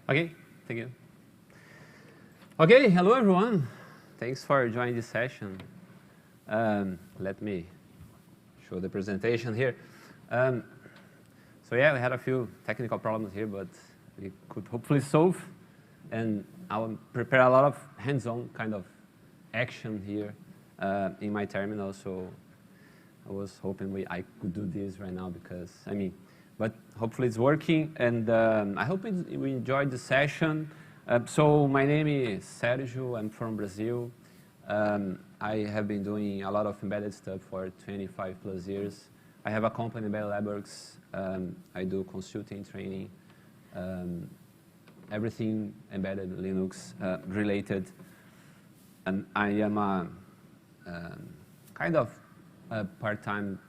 Okay, thank you. Okay, hello everyone. Thanks for joining this session. Let me show the presentation here. So yeah, we had a few technical problems here, but we could hopefully solve. And I'll prepare a lot of hands-on kind of action here in my terminal. So I was hoping I could do this right now because, but hopefully it's working. And I hope we enjoyed the session. So my name is Sergio. I'm from Brazil. I have been doing a lot of embedded stuff for 25 plus years. I have a company, Embedded Labworks. I do consulting, training, everything embedded Linux related. And I am a kind of a part-time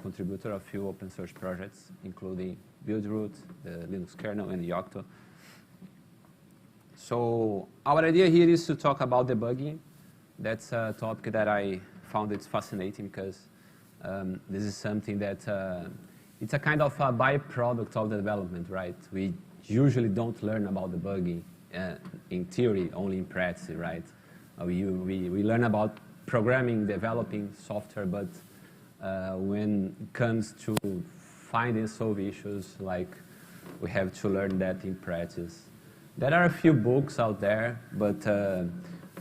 contributor of a few open source projects, including Buildroot, the Linux kernel, and Yocto. So our idea here is to talk about debugging. That's a topic that I found it's fascinating because this is something that it's a kind of a byproduct of the development, right? We usually don't learn about debugging in theory, only in practice, right? We learn about programming, developing software, but when it comes to find and solve issues, like we have to learn that in practice. There are a few books out there, but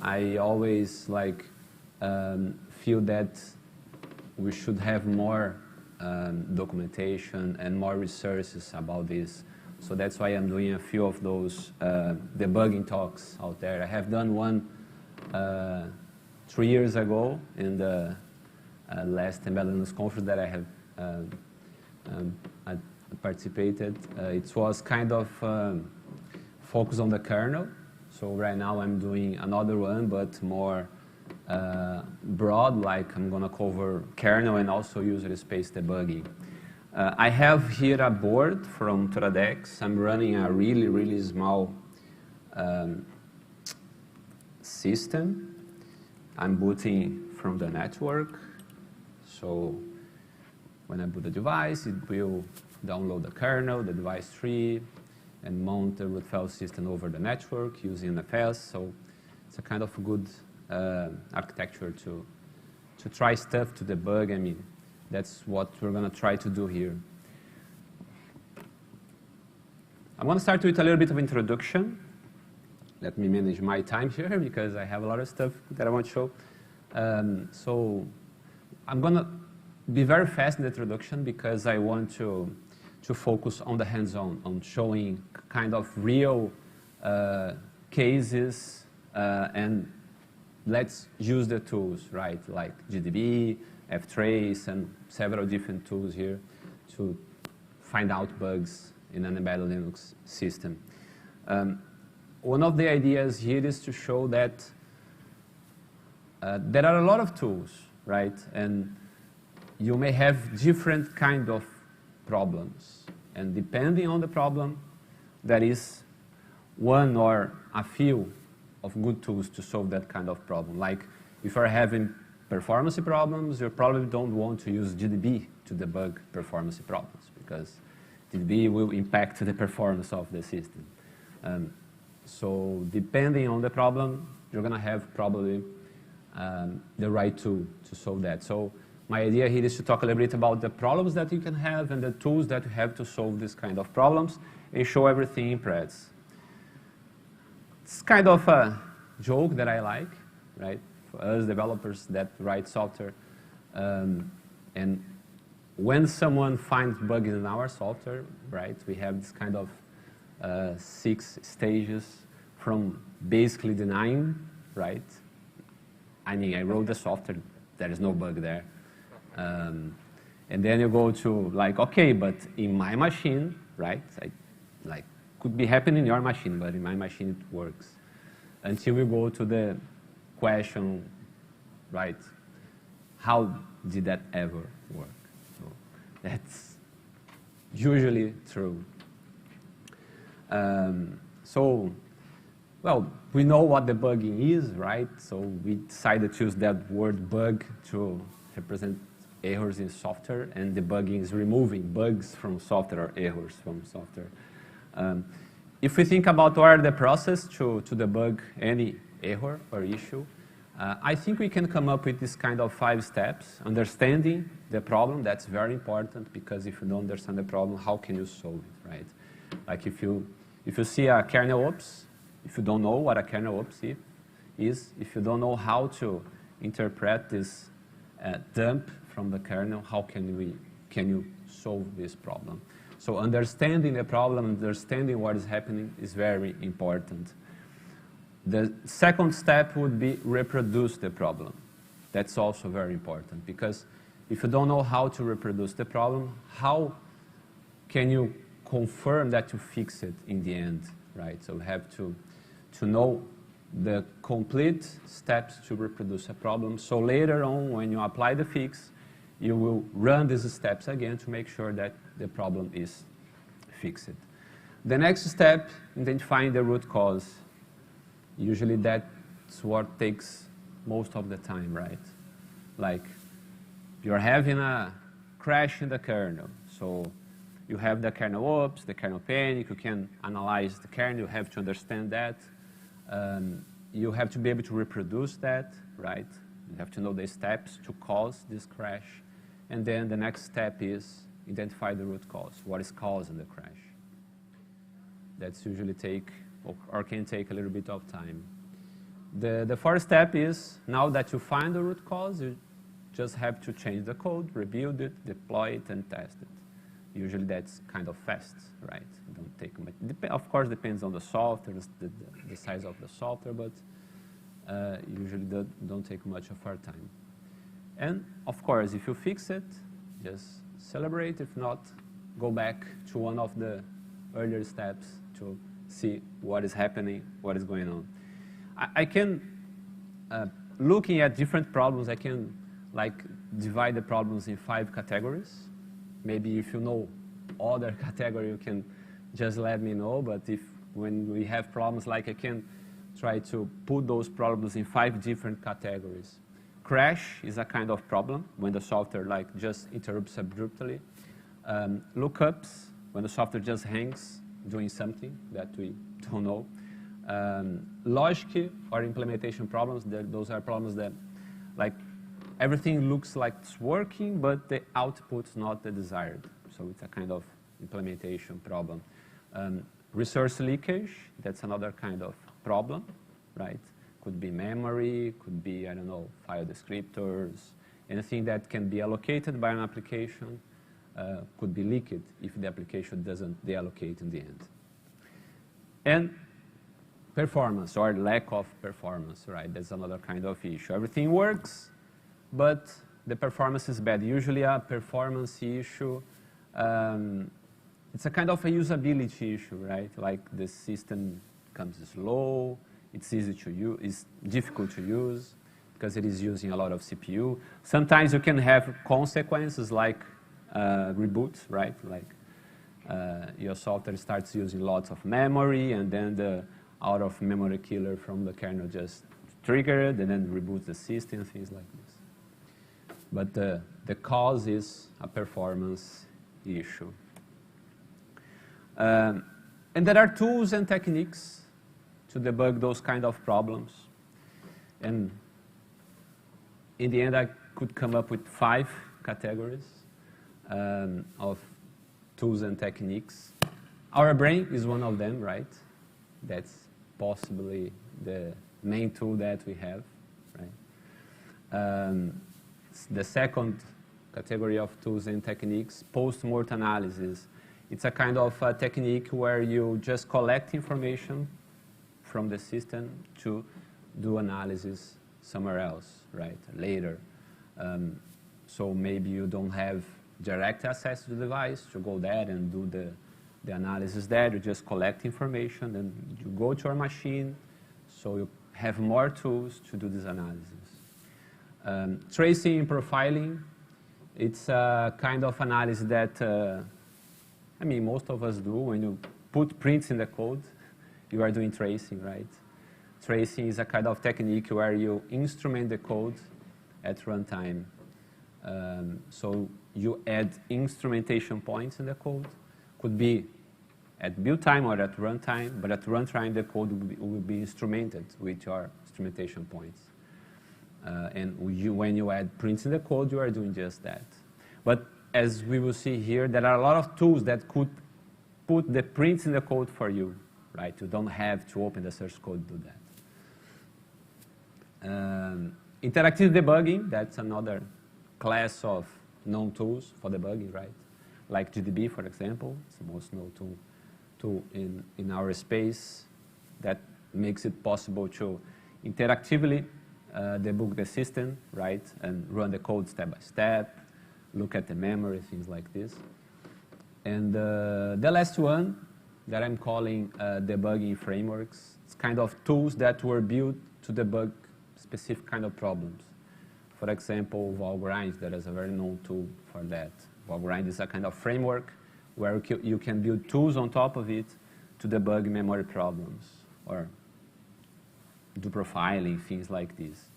I always feel that we should have more documentation and more resources about this. So that's why I'm doing a few of those debugging talks out there. I have done one 3 years ago in the last Embedded Linux conference that I have participated. It was kind of focused on the kernel. So right now I'm doing another one, but more broad, like I'm going to cover kernel and also user space debugging. I have here a board from Tradex. I'm running a really, really small system. I'm booting from the network. So when I boot the device, it will download the kernel, the device tree, and mount the root file system over the network using NFS. So it's a kind of good architecture to try stuff, to debug. That's what we're going to try to do here. I'm going to start with a little bit of introduction. Let me manage my time here because I have a lot of stuff that I want to show. So I'm going to be very fast in the introduction because I want to focus on the hands-on, on showing kind of real cases, and let's use the tools, right? Like GDB, ftrace, and several different tools here to find out bugs in an embedded Linux system. One of the ideas here is to show that there are a lot of tools, right? And you may have different kind of problems. And depending on the problem, there is one or a few of good tools to solve that kind of problem. Like if you're having performance problems, you probably don't want to use GDB to debug performance problems because GDB will impact the performance of the system. So depending on the problem, you're going to have probably the right tool to solve that. So my idea here is to talk a little bit about the problems that you can have and the tools that you have to solve this kind of problems and show everything in practice. It's kind of a joke that I like, right? For us developers that write software. And when someone finds bugs in our software, right, we have this kind of 6 stages from basically denying, right? I wrote the software, there is no bug there. And then you go to okay, but in my machine, right? Could be happening in your machine, but in my machine it works. Until we go to the question, right? How did that ever work? So that's usually true. Well, we know what debugging is, right? So we decided to use that word bug to represent errors in software, and debugging is removing bugs from software or errors from software. if we think about what are the process to debug any error or issue, I think we can come up with this kind of 5 steps. Understanding the problem, that's very important, because if you don't understand the problem, how can you solve it, right? Like if you see a kernel oops, if you don't know what a kernel oops is, if you don't know how to interpret this dump from the kernel, how can you solve this problem? So understanding the problem, understanding what is happening is very important. The second step would be reproduce the problem. That's also very important, because if you don't know how to reproduce the problem, how can you confirm that you fix it in the end, right? So you have to know the complete steps to reproduce a problem. So later on, when you apply the fix, you will run these steps again to make sure that the problem is fixed. The next step, identifying the root cause. Usually that's what takes most of the time, right? Like you're having a crash in the kernel. So you have the kernel oops, the kernel panic, you can analyze the kernel, you have to understand that. You have to be able to reproduce that, right? You have to know the steps to cause this crash. And then the next step is identify the root cause. What is causing the crash? That's usually or can take a little bit of time. The fourth step is, now that you find the root cause, you just have to change the code, rebuild it, deploy it, and test it. Usually that's kind of fast, right? It don't take much. Of course, depends on the software, the size of the software, but usually don't take much of our time. And of course, if you fix it, just celebrate. If not, go back to one of the earlier steps to see what is happening, what is going on. I can, looking at different problems, I can divide the problems in 5 categories. Maybe if you know other category, you can just let me know. But when we have problems, I can try to put those problems in 5 different categories. Crash is a kind of problem when the software just interrupts abruptly. Lookups, when the software just hangs doing something that we don't know. Logic or implementation problems, those are problems that everything looks like it's working, but the output's not the desired. So it's a kind of implementation problem. Resource leakage, that's another kind of problem, right? Could be memory, could be, I don't know, file descriptors, anything that can be allocated by an application could be leaked if the application doesn't deallocate in the end. And performance or lack of performance, right? That's another kind of issue. Everything works, but the performance is bad. Usually a performance issue, it's a kind of a usability issue, right? Like the system comes slow, it's easy to use, it's difficult to use because it is using a lot of CPU. Sometimes you can have consequences like reboots, right? Like your software starts using lots of memory, and then the out-of-memory killer from the kernel just triggered and then reboots the system, things like this. But the cause is a performance issue. And there are tools and techniques to debug those kind of problems. And in the end, I could come up with 5 categories of tools and techniques. Our brain is one of them, right? That's possibly the main tool that we have, right? The second category of tools and techniques, post-mortem analysis. It's a kind of a technique where you just collect information from the system to do analysis somewhere else, right, later. So maybe you don't have direct access to the device to go there and do the analysis there. You just collect information and you go to your machine, so you have more tools to do this analysis. Tracing and profiling, it's a kind of analysis that, most of us do. When you put prints in the code, you are doing tracing, right? Tracing is a kind of technique where you instrument the code at runtime. So you add instrumentation points in the code. Could be at build time or at runtime, but at runtime the code will be instrumented with your instrumentation points. And when you add prints in the code, you are doing just that. But as we will see here, there are a lot of tools that could put the prints in the code for you, right? You don't have to open the source code to do that. Interactive debugging, that's another class of known tools for debugging, right? Like GDB, for example, it's the most known tool in our space that makes it possible to interactively debug the system, right? And run the code step by step, look at the memory, things like this. And the last one that I'm calling debugging frameworks, it's kind of tools that were built to debug specific kind of problems. For example, valgring, that is a very known tool for that. Valgring is a kind of framework where you can build tools on top of it to debug memory problems or do profiling, things like this.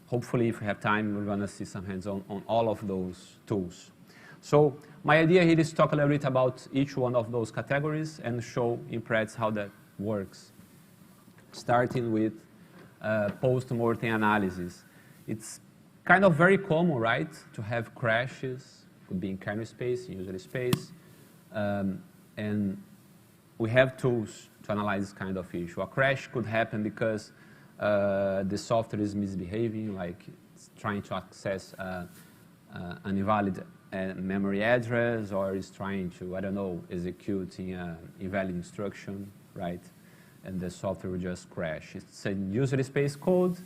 Hopefully, if we have time, we're going to see some hands-on on all of those tools. So my idea here is to talk a little bit about each one of those categories and show in practice how that works. Starting with post-mortem analysis. It's kind of very common, right, to have crashes, could be in kernel space, in user space, and we have tools to analyze this kind of issue. A crash could happen because the software is misbehaving, like it's trying to access an invalid memory address, or is trying to, I don't know, executing an invalid instruction, right? And the software will just crash. It's a user space code.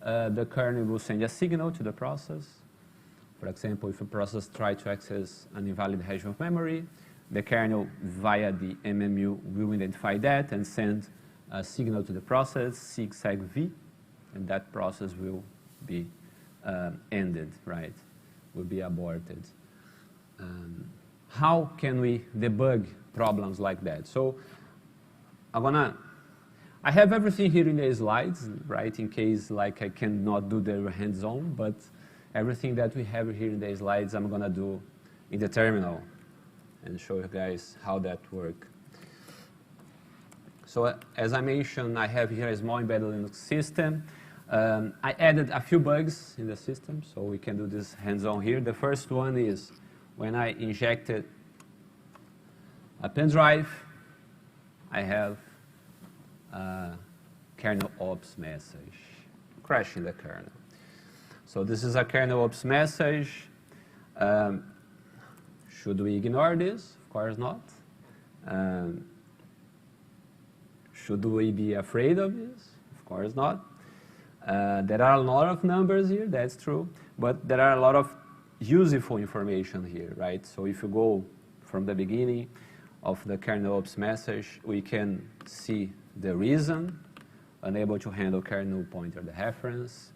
The kernel will send a signal to the process. For example, if a process tries to access an invalid hash of memory, the kernel via the MMU will identify that and send a signal to the process, zigzag V, and that process will be ended, right? Will be aborted. How can we debug problems like that? So I have everything here in the slides, right, in case like I cannot do the hands-on, but everything that we have here in the slides I'm going to do in the terminal and show you guys how that works. So as I mentioned, I have here a small embedded Linux system. I added a few bugs in the system, so we can do this hands-on here. The first one is when I injected a pen drive, I have a kernel ops message, crashing the kernel. So this is a kernel ops message. Should we ignore this? Of course not. Should we be afraid of this? Of course not. There are a lot of numbers here, that's true, but there are a lot of useful information here, right? So if you go from the beginning of the kernel ops message, we can see the reason, unable to handle kernel pointer the reference.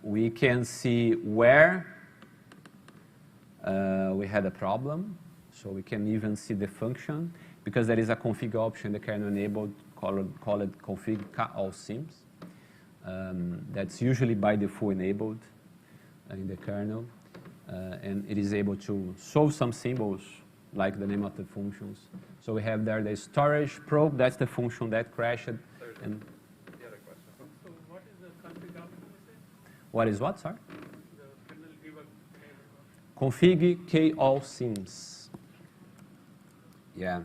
We can see where we had a problem, so we can even see the function, because there is a config option the kernel enabled called config all sims. That's usually by default enabled in the kernel, and it is able to show some symbols like the name of the functions. So we have there the storage probe, that's the function that crashed. And the other question. So what is the config option you say? What is what, sorry? The kernel debug. Config all sims. Yeah.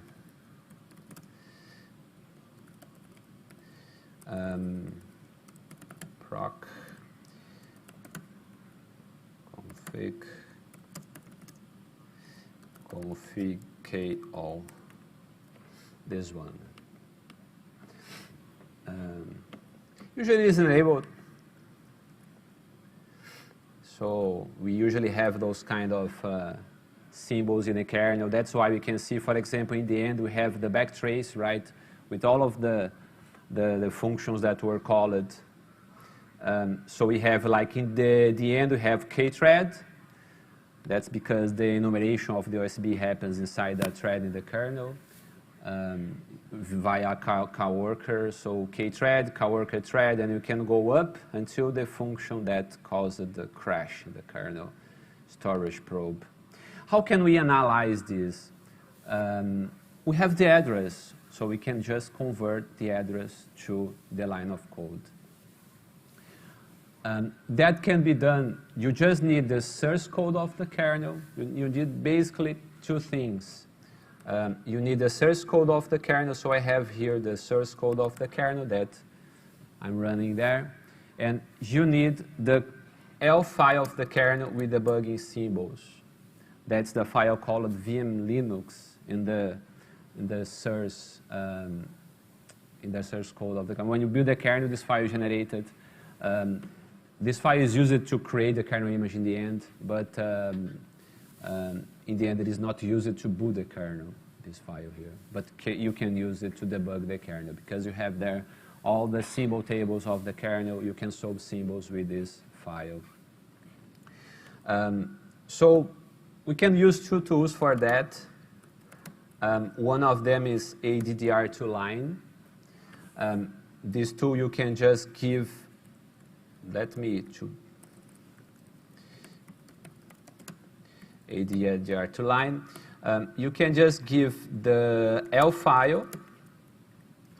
Proc config all, this one. Usually it's enabled, so we usually have those kind of symbols in the kernel. That's why we can see, for example, in the end we have the backtrace, right, with all of the functions that were called. So we have, like, in the end, we have kthread. That's because the enumeration of the OSB happens inside that thread in the kernel via coworker. So kthread, coworker thread, and you can go up until the function that caused the crash in the kernel, storage probe. How can we analyze this? we have the address, so we can just convert the address to the line of code. That can be done. You just need the source code of the kernel. You need basically two things. You need the source code of the kernel, so I have here the source code of the kernel that I'm running there. And you need the L file of the kernel with debugging symbols. That's the file called VM Linux in the source code of the kernel. When you build a kernel, this file is generated. This file is used to create the kernel image in the end, but in the end, it is not used to boot the kernel, this file here. But you can use it to debug the kernel because you have there all the symbol tables of the kernel. You can solve symbols with this file. So we can use two tools for that. One of them is ADDR2line. This tool you can just give, ADDR2line. You can just give the L file.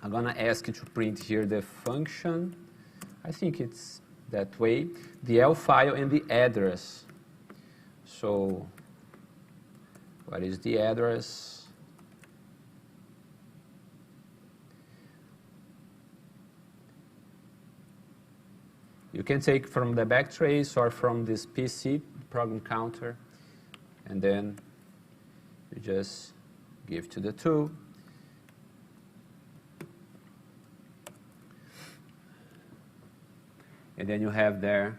I'm going to ask you to print here the function. I think it's that way. The L file and the address. So what is the address? You can take from the backtrace or from this PC program counter, and then you just give to the tool. And then you have there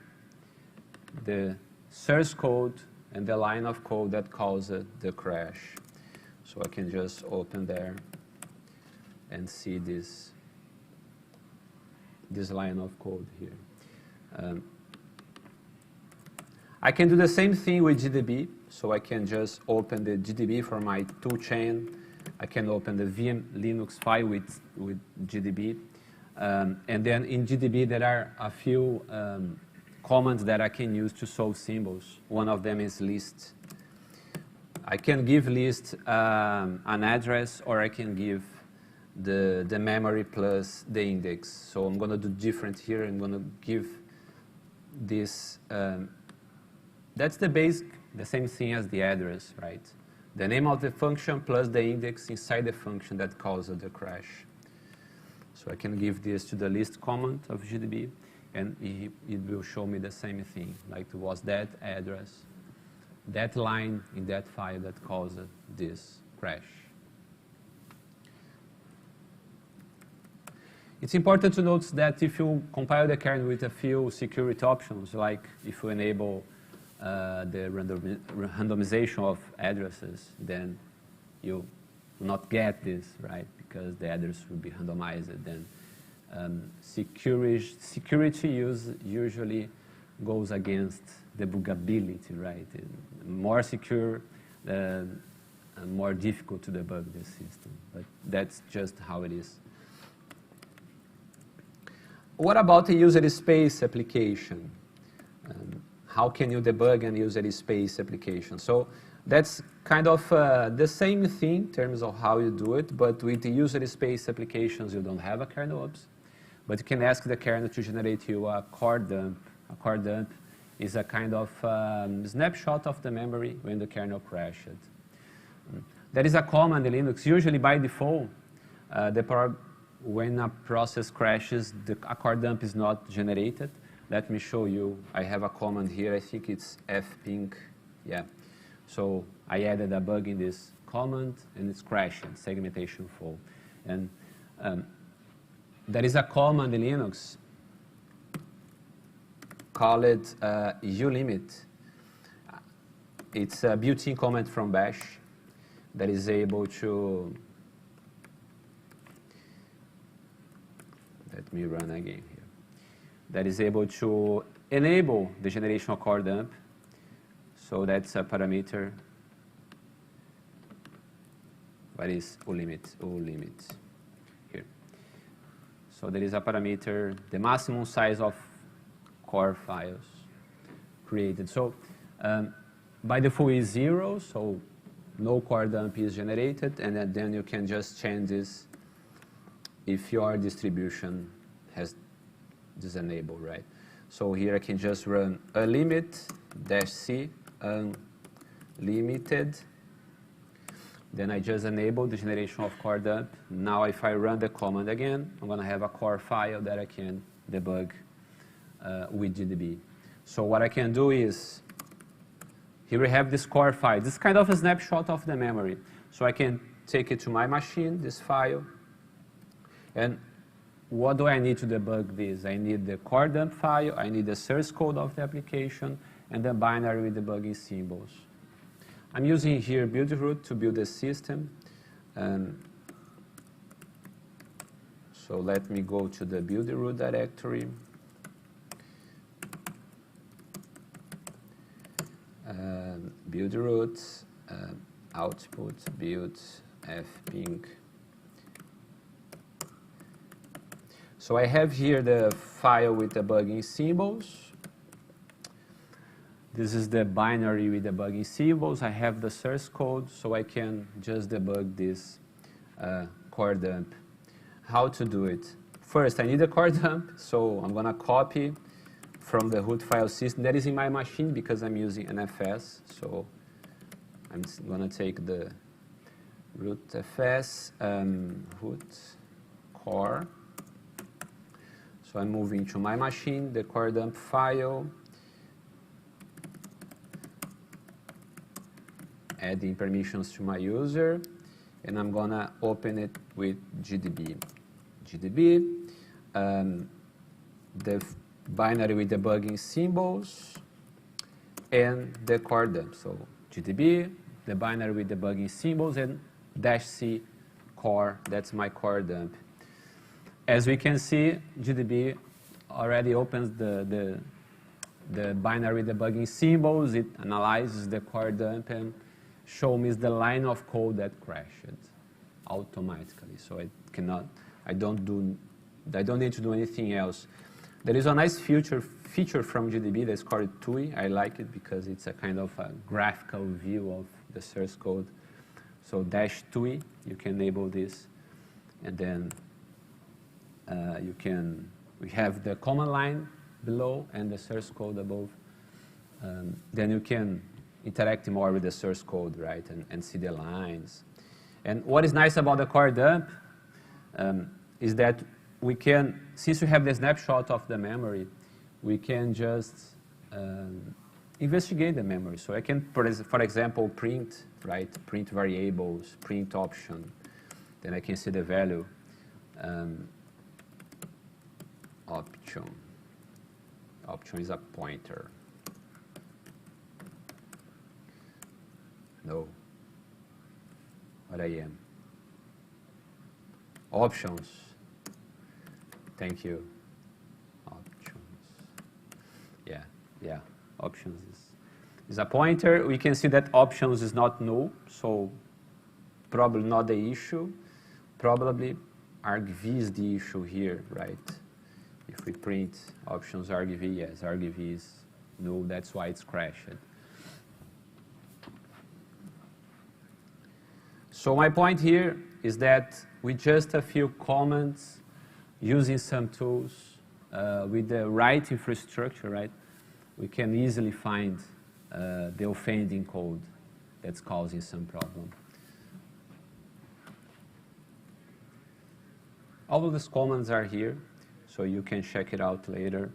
the source code and the line of code that caused the crash. So I can just open there and see this line of code here. I can do the same thing with GDB. So I can just open the GDB for my toolchain. I can open the VM Linux file with GDB. And then in GDB, there are a few commands that I can use to solve symbols. One of them is list. I can give list an address, or I can give the memory plus the index. So I'm going to do different here. I'm going to give this. That's the same thing as the address, right? The name of the function plus the index inside the function that caused the crash. So I can give this to the list command of GDB, and it will show me the same thing, like it was that address, that line in that file that caused this crash. It's important to note that if you compile the kernel with a few security options, like if you enable the randomization of addresses, then you will not get this, right? Because the address will be randomized. Then security usually goes against debuggability, right? More secure, more difficult to debug the system. But that's just how it is. What about the user space application? How can you debug an user space application? So that's kind of the same thing in terms of how you do it, but with the user space applications, you don't have a kernel ops, but you can ask the kernel to generate you a core dump. A core dump is a kind of snapshot of the memory when the kernel crashed. There is a command in Linux, usually by default, when a process crashes, a core dump is not generated. Let me show you. I have a command here. I think it's fping. Yeah. So I added a bug in this command, and it's crashing, segmentation fault. And there is a command in Linux called ulimit. It's a built-in command from Bash that is able to, let me run again here, that is able to enable the generation of core dump. So that's a parameter. What is ulimit? Ulimit here. So there is a parameter, the maximum size of core files created. So by default is 0, so no core dump is generated, and then you can just change this if your distribution has this enabled, right? So here I can just run unlimit -c unlimited. Then I just enable the generation of core dump. Now if I run the command again, I'm going to have a core file that I can debug with GDB. So what I can do is, here we have this core file. This is kind of a snapshot of the memory. So I can take it to my machine, this file. And what do I need to debug this? I need the core dump file, I need the source code of the application, and the binary with debugging symbols. I'm using here build root to build a system. So let me go to the build root directory. Build root, output, build, fping. So I have here the file with debugging symbols. This is the binary with debugging symbols. I have the source code, so I can just debug this core dump. How to do it? First, I need a core dump, so I'm going to copy from the root file system that is in my machine because I'm using NFS. So I'm going to take the root fs root core. So I'm moving to my machine, the core dump file, adding permissions to my user, and I'm going to open it with GDB. The binary with debugging symbols, and the core dump. So GDB, the binary with debugging symbols, and -c core, that's my core dump. As we can see, GDB already opens the binary debugging symbols. It analyzes the core dump and shows me the line of code that crashed automatically. So I don't need to do anything else. There is a nice feature from GDB that's called TUI. I like it because it's a kind of a graphical view of the source code. So -TUI, you can enable this, and then we have the command line below and the source code above. Then you can interact more with the source code, right, and see the lines. And what is nice about the core dump is that we can, since we have the snapshot of the memory, we can just investigate the memory. So I can, for example, print variables, print option. Then I can see the value. Option is a pointer. No. What I am? Options. Thank you. Options. Yeah. Options is a pointer. We can see that options is not null, so probably not the issue. Probably argv is the issue here, right? If we print options argv, yes, argv is null. That's why it's crashed. So my point here is that with just a few comments, using some tools, with the right infrastructure, right, we can easily find the offending code that's causing some problem. All of these comments are here, so you can check it out later.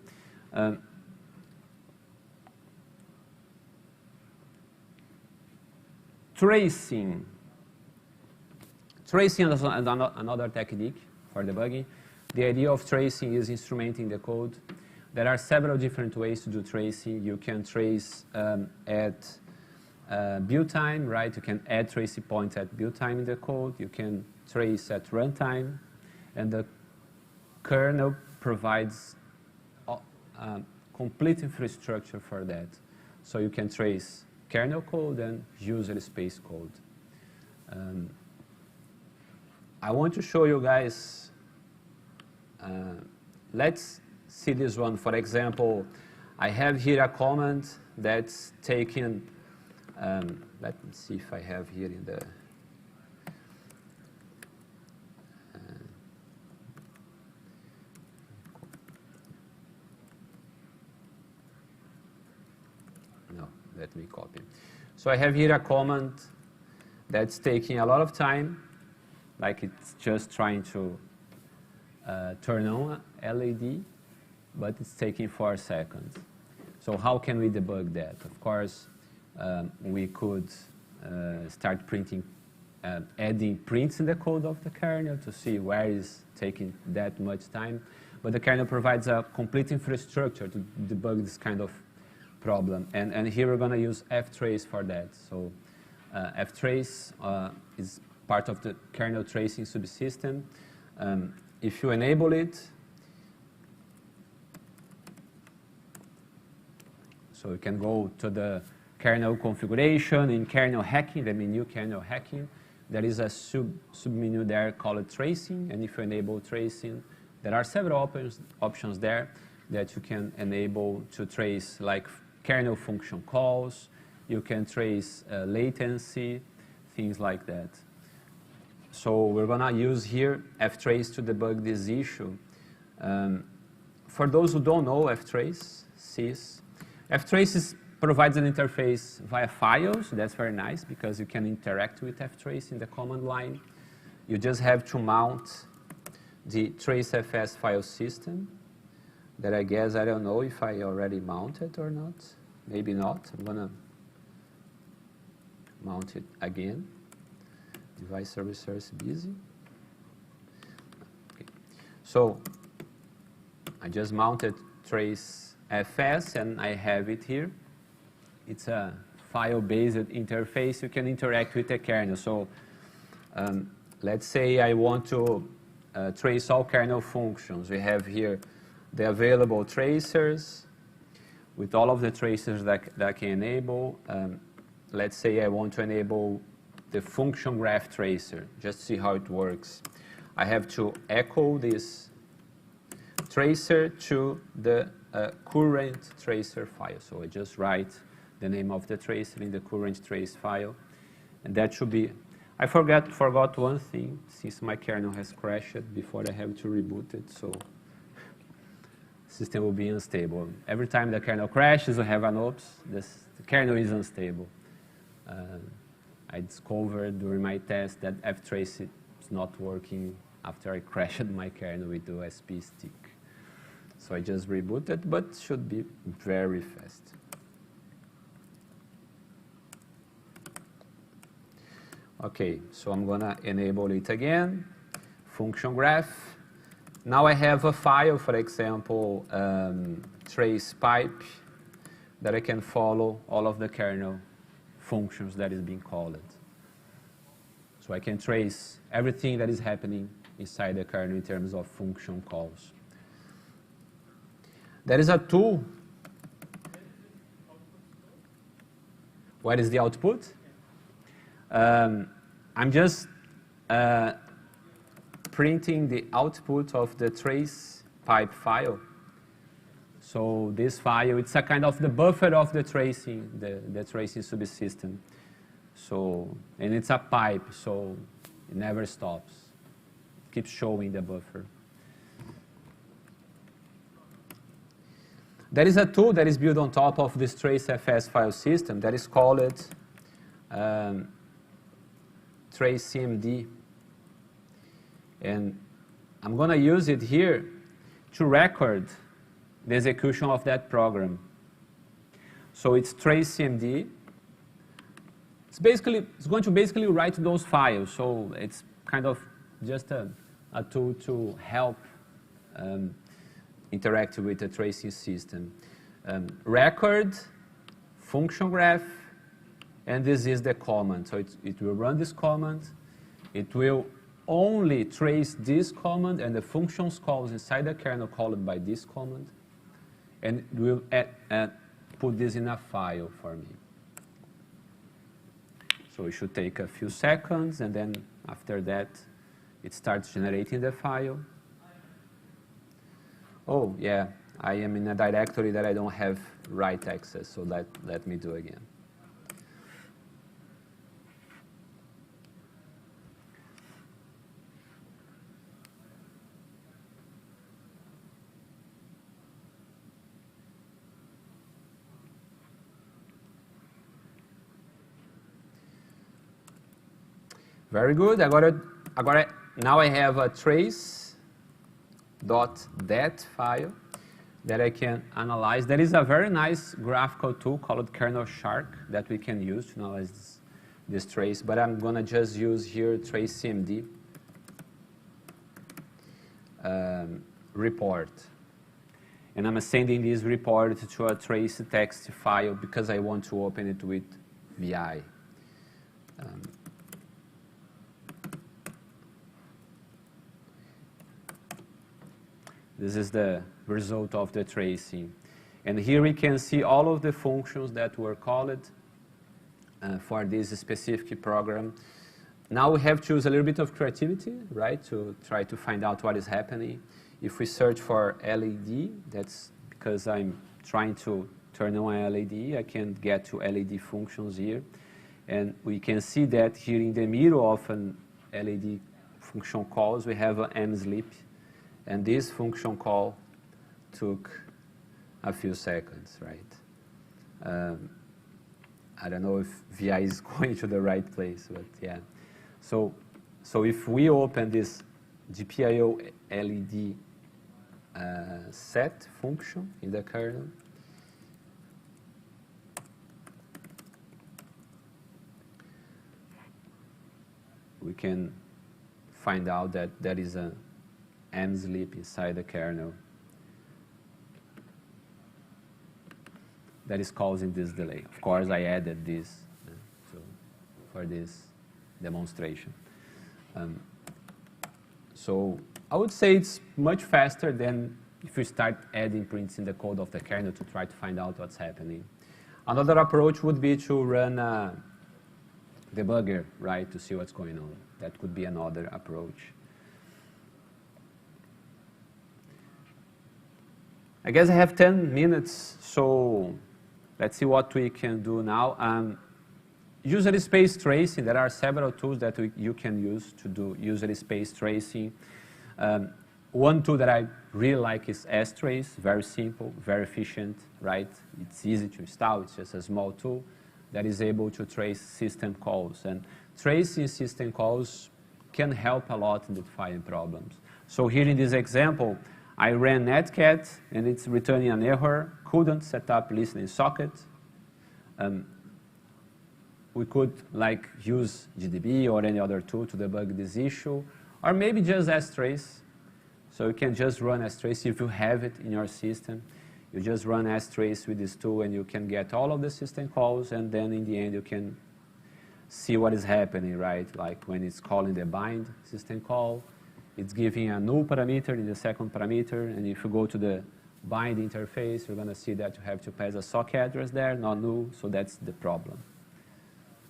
Tracing. Tracing is another technique for debugging. The idea of tracing is instrumenting the code. There are several different ways to do tracing. You can trace at build time, right? You can add tracing points at build time in the code. You can trace at runtime. And the kernel provides complete infrastructure for that. So you can trace kernel code and user space code. I want to show you guys, let's see this one. For example, I have here a comment that's taking Let me see if I have here in the no, let me copy. So I have here a comment that's taking a lot of time, like it's just trying to turn on a LED, but it's taking 4 seconds. So how can we debug that? Of course, we could start printing, adding prints in the code of the kernel to see where is taking that much time. But the kernel provides a complete infrastructure to debug this kind of problem. And here we're going to use ftrace for that. So ftrace is part of the kernel tracing subsystem. If you enable it, so you can go to the kernel configuration in kernel hacking, the menu kernel hacking. There is a submenu there called tracing, and if you enable tracing, there are several options there that you can enable to trace, like kernel function calls. You can trace latency, things like that. So we're going to use here ftrace to debug this issue. For those who don't know ftrace, ftrace provides an interface via files. That's very nice because you can interact with ftrace in the command line. You just have to mount the tracefs file system that I guess, I don't know if I already mounted or not. Maybe not. I'm going to mount it again. Device service busy. Okay. So I just mounted tracefs and I have it here. It's a file-based interface. You can interact with the kernel. So let's say I want to trace all kernel functions. We have here the available tracers with all of the tracers that I can enable. Let's say I want to enable the function graph tracer, just to see how it works. I have to echo this tracer to the current tracer file. So I just write the name of the tracer in the current trace file. And that should be, I forgot one thing, since my kernel has crashed before I have to reboot it, so the system will be unstable. Every time the kernel crashes, we have an oops, the kernel is unstable. I discovered during my test that ftrace is not working after I crashed my kernel with the USB stick. So I just rebooted, but should be very fast. Okay, so I'm going to enable it again, function graph. Now I have a file, for example, trace pipe, that I can follow all of the kernel functions that is being called. So I can trace everything that is happening inside the kernel in terms of function calls. There is a tool. What is the output? I'm just printing the output of the trace pipe file. So this file, it's a kind of the buffer of the tracing, the tracing subsystem. So, and it's a pipe, so it never stops. It keeps showing the buffer. There is a tool that is built on top of this tracefs file system that is called tracecmd. And I'm going to use it here to record the execution of that program. So it's tracecmd. It's going to basically write those files. So it's kind of just a tool to help interact with the tracing system. Record, function graph, and this is the command. So it will run this command. It will only trace this command and the functions calls inside the kernel called by this command. And it will put this in a file for me. So it should take a few seconds, and then after that, it starts generating the file. Oh, yeah, I am in a directory that I don't have write access, so let me do again. Very good. Now I have a trace.dat file that I can analyze. There is a very nice graphical tool called kernel shark that we can use to analyze this trace, but I'm going to just use here trace CMD report. And I'm sending this report to a trace text file because I want to open it with VI. This is the result of the tracing. And here we can see all of the functions that were called for this specific program. Now we have to use a little bit of creativity, right, to try to find out what is happening. If we search for LED, that's because I'm trying to turn on a LED, I can get to LED functions here. And we can see that here in the middle of an LED function calls, we have an msleep. And this function call took a few seconds, right? I don't know if VI is going to the right place, but yeah. So if we open this GPIO LED set function in the kernel, we can find out that there is a msleep inside the kernel that is causing this delay. Of course, I added this for this demonstration. So I would say it's much faster than if you start adding prints in the code of the kernel to try to find out what's happening. Another approach would be to run a debugger, right, to see what's going on. That could be another approach. I guess I have 10 minutes, so let's see what we can do now. User space tracing, there are several tools that you can use to do user space tracing. One tool that I really like is strace, very simple, very efficient, right? It's easy to install, it's just a small tool that is able to trace system calls. And tracing system calls can help a lot in identifying problems. So here in this example, I ran netcat, and it's returning an error, couldn't set up listening socket. We could use GDB or any other tool to debug this issue, or maybe just strace. So you can just run strace if you have it in your system. You just run strace with this tool, and you can get all of the system calls, and then in the end you can see what is happening, right? Like when it's calling the bind system call, it's giving a null parameter in the second parameter, and if you go to the bind interface, you're going to see that you have to pass a sock address there, not null, so that's the problem.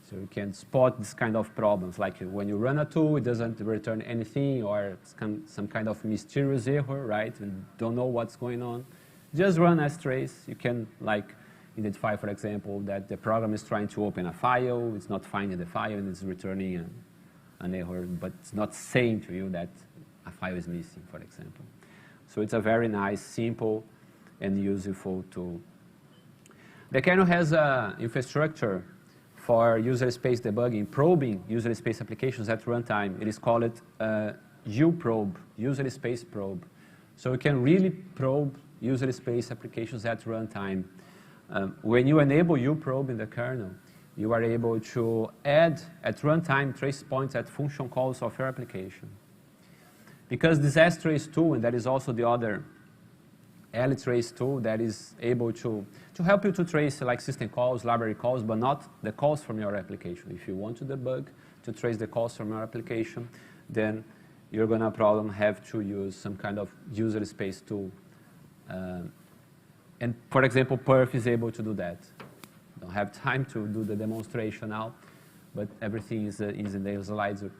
So you can spot this kind of problems, like when you run a tool, it doesn't return anything, or it's some kind of mysterious error, right? And don't know what's going on. Just run strace. You can identify, for example, that the program is trying to open a file, it's not finding the file, and it's returning an error, but it's not saying to you that a file is missing, for example. So it's a very nice, simple, and useful tool. The kernel has an infrastructure for user space debugging, probing user space applications at runtime. It is called uprobe, user space probe. So you can really probe user space applications at runtime. When you enable uprobe in the kernel, you are able to add at runtime trace points at function calls of your application. Because this strace tool, and that is also the other ltrace tool that is able to help you to trace system calls, library calls, but not the calls from your application. If you want to debug, to trace the calls from your application, then you're going to have to use some kind of user space tool. And for example, perf is able to do that. Don't have time to do the demonstration now, but everything is in the slides. You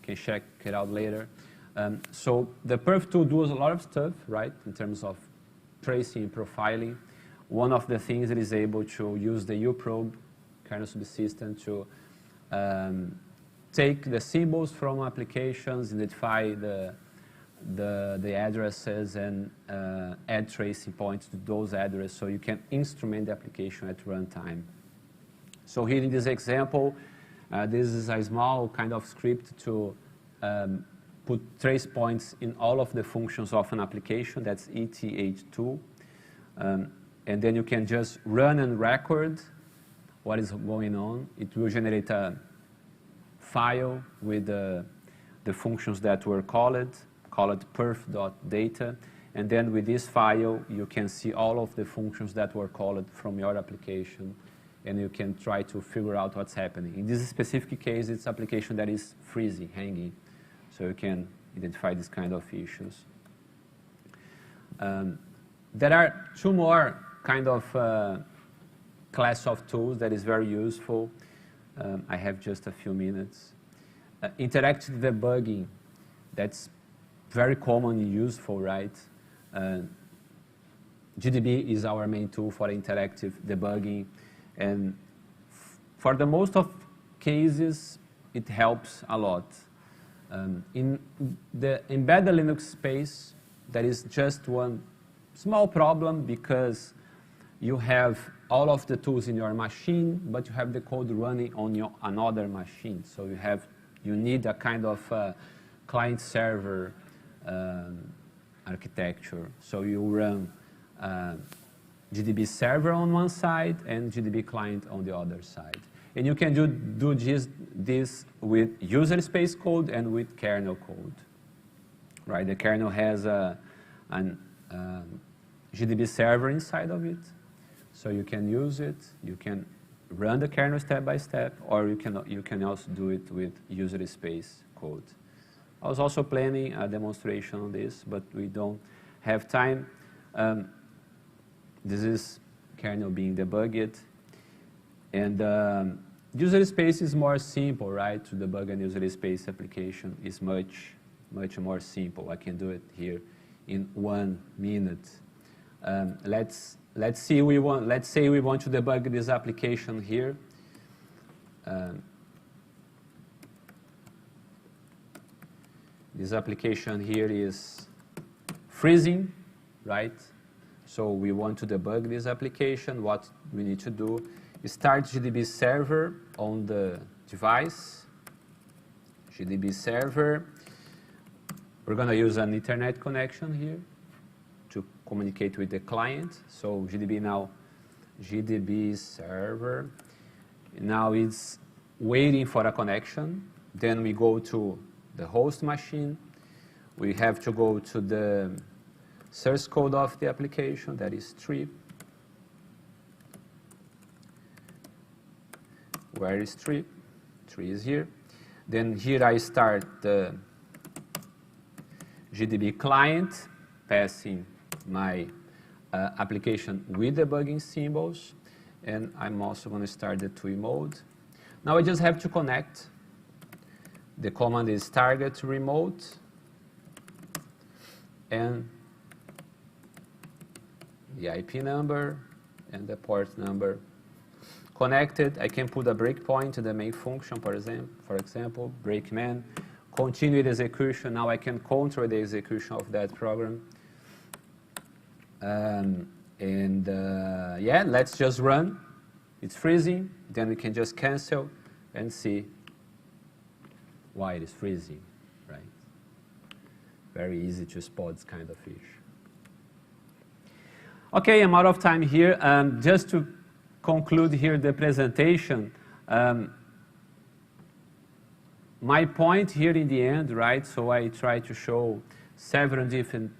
can check it out later. So the perf tool does a lot of stuff, right, in terms of tracing and profiling. One of the things it is able to use the uprobe kernel subsystem to take the symbols from applications, identify the addresses, and add tracing points to those addresses so you can instrument the application at runtime. So here in this example, This is a small kind of script to put trace points in all of the functions of an application. That's eth2. And then you can just run and record what is going on. It will generate a file with the functions that were called perf.data. And then with this file, you can see all of the functions that were called from your application, and you can try to figure out what's happening. In this specific case, it's an application that is freezing, hanging, so you can identify this kind of issues. There are two more kind of class of tools that is very useful. I have just a few minutes. Interactive debugging, that's very commonly useful, right? GDB is our main tool for interactive debugging, and for the most of cases, it helps a lot. In the embedded Linux space, there is just one small problem because you have all of the tools in your machine, but you have the code running on your another machine. So you need a kind of client-server architecture. So you run GDB server on one side and GDB client on the other side. And you can do this with user space code and with kernel code. Right? The kernel has an GDB server inside of it, so you can use it. You can run the kernel step by step, or you can also do it with user space code. I was also planning a demonstration on this, but we don't have time. This is kernel being debugged, and user space is more simple, right? To debug an user space application is much more simple. I can do it here in 1 minute. Let's say we want to debug this application here. This application here is freezing, right? So we want to debug this application. What we need to do is start GDB server on the device. GDB server. We're going to use an Ethernet connection here to communicate with the client. So GDB server. Now it's waiting for a connection. Then we go to the host machine. We have to go to the source code of the application, that is tree. Where is tree? Tree is here. Then here I start the GDB client, passing my application with debugging symbols, and I'm also going to start the TUI mode. Now I just have to connect. The command is target remote, and the IP number and the port number. Connected, I can put a breakpoint to the main function, for example, breakman. Continue the execution. Now I can control the execution of that program. Yeah, let's just run. It's freezing. Then we can just cancel and see why it is freezing, right? Very easy to spot this kind of issue. Okay, I'm out of time here. Just to conclude here the presentation, my point here in the end, right? So I try to show several different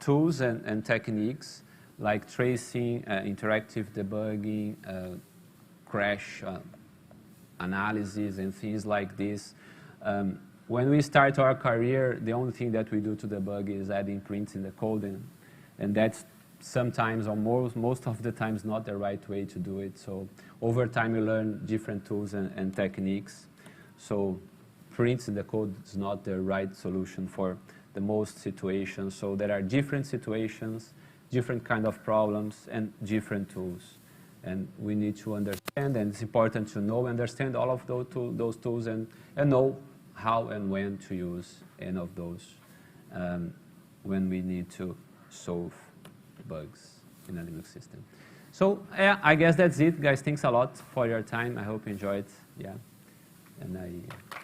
tools and techniques like tracing, interactive debugging, crash analysis, and things like this. When we start our career, the only thing that we do to debug is adding prints in the code, and that's sometimes, or most of the times, not the right way to do it. So over time, you learn different tools and techniques. So prints in the code is not the right solution for the most situations. So there are different situations, different kind of problems, and different tools. And we need to understand, and it's important to know, understand all of those tools, and know how and when to use any of those when we need to solve bugs in a Linux system. So yeah, I guess that's it, guys. Thanks a lot for your time. I hope you enjoyed. Yeah. and I